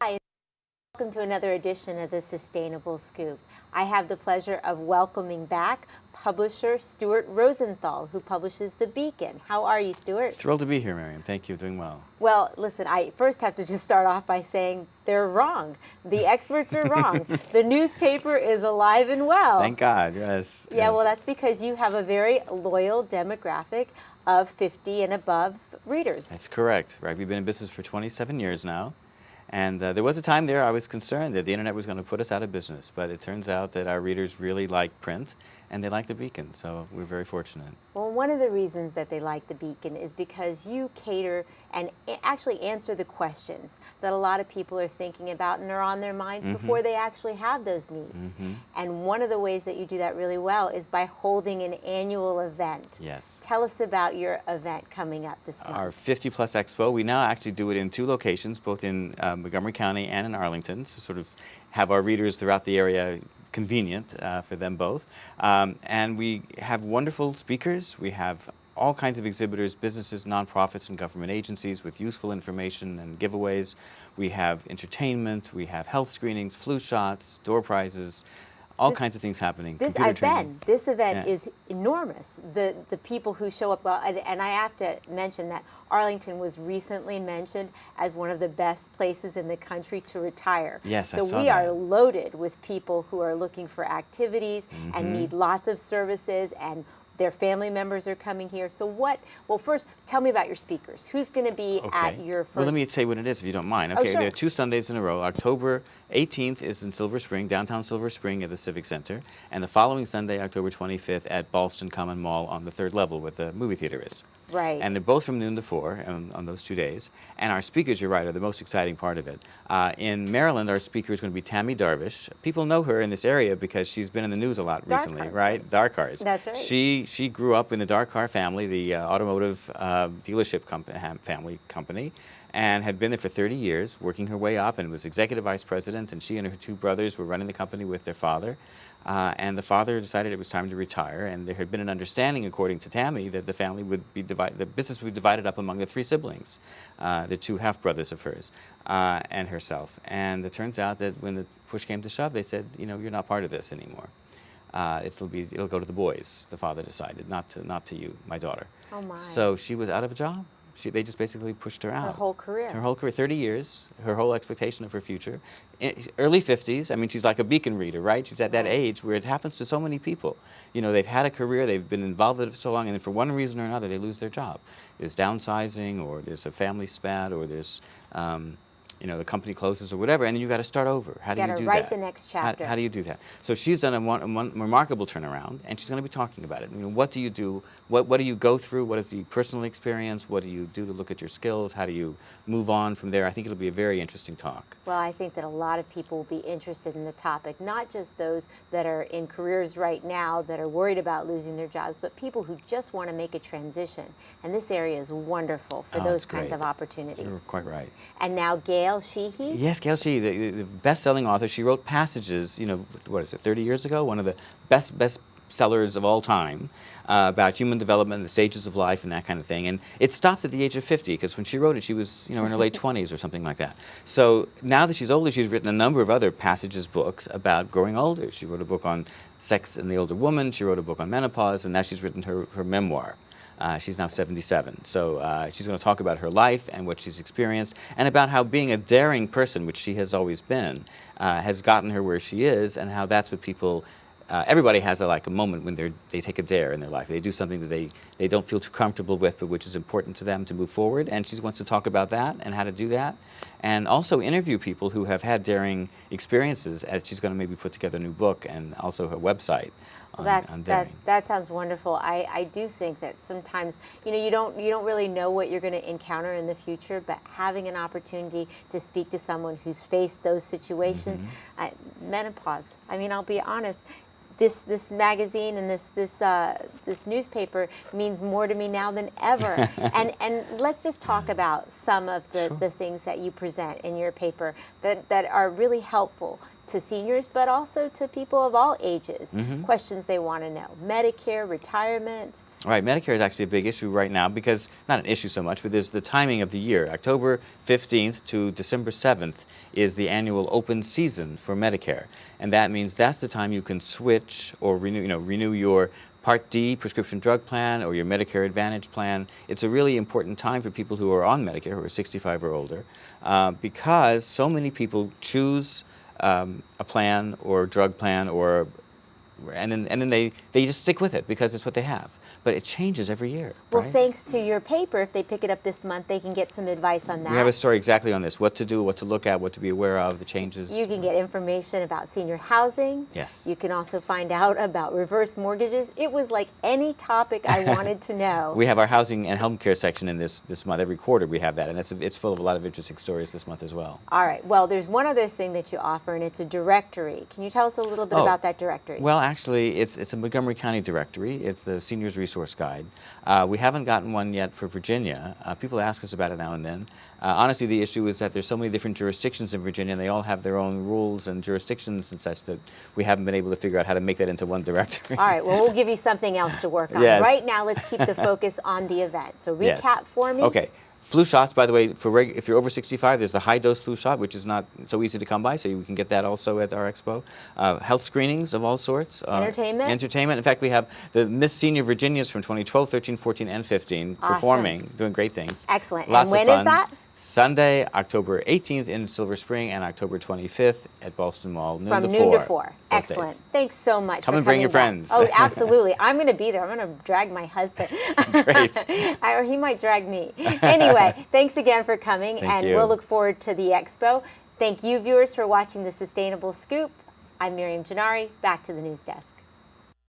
Hi, welcome to another edition of the Sustainable Scoop. I have the pleasure of welcoming back publisher Stuart Rosenthal, who publishes The Beacon. How are you, Stuart? Thrilled to be here, Miriam. Thank you. Doing well. Well, listen, I first have to just start off by saying they're wrong. The experts are wrong. The newspaper is alive and well. Thank God, yes. Yeah, yes. well, that's because you have a very loyal demographic of 50 and above readers. That's correct, right? We've been in business for 27 years now. And there was a time there I was concerned that the internet was going to put us out of business, but it turns out that our readers really like print and they like The Beacon, so we're very fortunate. Well, one of the reasons that they like The Beacon is because you cater and actually answer the questions that a lot of people are thinking about and are on their minds before they actually have those needs. And one of the ways that you do that really well is by holding an annual event. Yes. Tell us about your event coming up this month. Our 50 Plus Expo, we now actually do it in 2 locations, both in Montgomery County and in Arlington, to sort of have our readers throughout the area convenient for them both. And we have wonderful speakers. We have all kinds of exhibitors, businesses, nonprofits, and government agencies with useful information and giveaways. We have entertainment. We have health screenings, flu shots, door prizes, all kinds of things happening. This event is enormous. The people who show up, and I have to mention that Arlington was recently mentioned as one of the best places in the country to retire. Yes, so I saw we that. are loaded with people who are looking for activities and need lots of services, and their family members are coming here. So well, first, tell me about your speakers. Who's going to be at your first? Well, let me say what it is, if you don't mind. Oh, Okay, sure. there are 2 Sundays in a row. October 18th is in Silver Spring, downtown Silver Spring at the Civic Center. And the following Sunday, October 25th, at Ballston Common Mall on the 3rd level where the movie theater is. Right. And they're both from noon to 4 on those 2 days. And our speakers, you're right, are the most exciting part of it. In Maryland, our speaker is going to be Tammy Darvish. People know her in this area because she's been in the news a lot Dark recently, cars. right? Dark cars. That's right. She grew up in the Dark Car family, the automotive dealership family company, and had been there for 30 years, working her way up, and was executive vice president, and she and her 2 brothers were running the company with their father. And the father decided it was time to retire, and there had been an understanding, according to Tammy, that the family would be the business would be divided up among the 3 siblings, the 2 half-brothers of hers, and herself. And it turns out that when the push came to shove, they said, you know, you're not part of this anymore. It'll go to the boys. The father decided, not to you, my daughter. Oh my. So she was out of a job. They just basically pushed her out. Her whole career. Her whole career, 30 years, her whole expectation of her future. Early 50s, I mean, she's like a Beacon reader, right? She's at that age where it happens to so many people. You know, they've had a career, they've been involved with it for so long, and then for one reason or another, they lose their job. There's downsizing, or there's a family spat, or there's, you know, the company closes or whatever, and then you've got to start over. How do you do that? Got to write the next chapter. How do you do that? So she's done a remarkable turnaround, and she's going to be talking about it. You know, what do you do? What do you go through? What is the personal experience? What do you do to look at your skills? How do you move on from there? I think it'll be a very interesting talk. Well, I think that a lot of people will be interested in the topic, not just those that are in careers right now that are worried about losing their jobs, but people who just want to make a transition. And this area is wonderful for those kinds of opportunities. You're quite right. And now Gail Sheehy? Yes, Gail Sheehy, the best-selling author. She wrote Passages, you know, what is it, 30 years ago? One of the best sellers of all time, about human development, the stages of life, and that kind of thing. And it stopped at the age of 50, because when she wrote it, she was, you know, in her late 20s or something like that. So now that she's older, she's written a number of other Passages books about growing older. She wrote a book on sex and the older woman. She wrote a book on menopause, and now she's written her memoir. She's now 77, so she's going to talk about her life and what she's experienced, and about how being a daring person, which she has always been, has gotten her where she is, and how that's what people everybody has a moment when they take a dare in their life. They do something that they don't feel too comfortable with, but which is important to them to move forward. And she wants to talk about that and how to do that, and also interview people who have had daring experiences. As she's going to maybe put together a new book and also her website. Well, that sounds wonderful. I do think that sometimes, you know, you don't really know what you're going to encounter in the future, but having an opportunity to speak to someone who's faced those situations, menopause. I mean, I'll be honest. This magazine and this newspaper means more to me now than ever. and let's just talk about some of the things that you present in your paper that are really helpful to seniors, but also to people of all ages, Mm-hmm. questions they want to know. Medicare, retirement. Right, Medicare is actually a big issue right now because, not an issue so much, but there's the timing of the year. October 15th to December 7th is the annual open season for Medicare. And that means that's the time you can switch or renew your Part D prescription drug plan or your Medicare Advantage plan. It's a really important time for people who are on Medicare, who are 65 or older, because so many people choose a plan or drug plan and then they just stick with it because it's what they have. But it changes every year. Well, right? thanks to your paper, if they pick it up this month, they can get some advice on that. We have a story exactly on this, what to do, what to look at, what to be aware of, the changes. You can get information about senior housing. Yes. You can also find out about reverse mortgages. It was like any topic I wanted to know. We have our housing and healthcare section in this month. Every quarter we have that, and it's full of a lot of interesting stories this month as well. All right. Well, there's one other thing that you offer, and it's a directory. Can you tell us a little bit about that directory? Well, actually, it's a Montgomery County directory. It's the Seniors Resource Guide. We haven't gotten one yet for Virginia. People ask us about it now and then. Honestly, the issue is that there's so many different jurisdictions in Virginia, and they all have their own rules and jurisdictions and such that we haven't been able to figure out how to make that into one directory. All right. Well, we'll give you something else to work on. Yes. Right now, let's keep the focus on the event. So recap for me. Okay. Flu shots, by the way, if you're over 65, there's the high-dose flu shot, which is not so easy to come by, so you can get that also at our expo. Health screenings of all sorts. Entertainment. Entertainment. In fact, we have the Miss Senior Virginias from 2012, 13, 14, and 15 Awesome. Performing, doing great things. Excellent. Lots And when of fun. is that? Sunday, October 18th in Silver Spring, and October 25th at Boston Mall, noon From to noon 4. to 4. Both Excellent. days. Thanks so much. Come for and bring your coming back. friends. Oh, absolutely. I'm going to be there. I'm going to drag my husband. Great. Or he might drag me. Anyway, thanks again for coming, Thank and you. we'll look forward to the expo. Thank you, viewers, for watching The Sustainable Scoop. I'm Miriam Gennari. Back to the news desk.